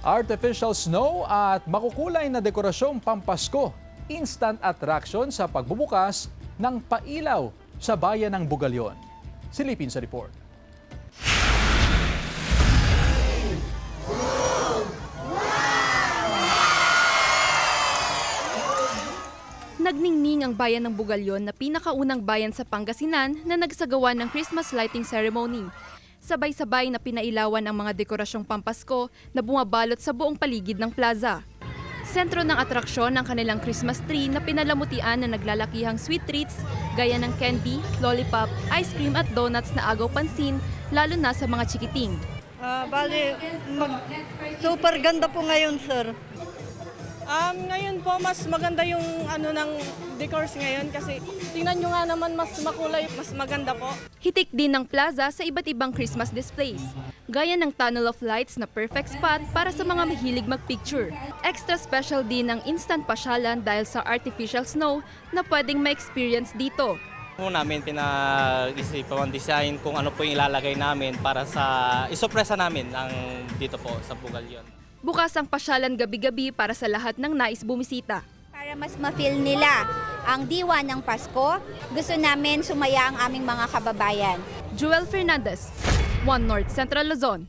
Artificial snow at makukulay na dekorasyong pampasko. Instant attraction sa pagbubukas ng pailaw sa bayan ng Bugalyon. Silipin sa report. Nagningning ang bayan ng Bugalyon na pinakaunang bayan sa Pangasinan na nagsagawa ng Christmas lighting ceremony. Sabay-sabay na pinailawan ang mga dekorasyong pampasko na bumabalot sa buong paligid ng plaza. Sentro ng atraksyon ang kanilang Christmas tree na pinalamutian na naglalakihang sweet treats gaya ng candy, lollipop, ice cream at donuts na agaw pansin, lalo na sa mga chikiting. Super ganda po ngayon, sir. Ngayon po, mas maganda yung ng decors ngayon kasi tingnan nyo nga naman mas makulay, mas maganda po. Hitik din ng plaza sa iba't ibang Christmas displays, gaya ng Tunnel of Lights na perfect spot para sa mga mahilig magpicture. Extra special din ang instant pasyalan dahil sa artificial snow na pwedeng ma-experience dito. Namin pinag-isipan ang design kung ano po yung ilalagay namin para sa isopresa namin ang dito po sa Bugalyon. Bukas ang pasyalan gabi-gabi para sa lahat ng nais bumisita. Para mas ma-feel nila ang diwa ng Pasko, gusto namin sumaya ang aming mga kababayan. Joel Fernandez, One North Central Luzon.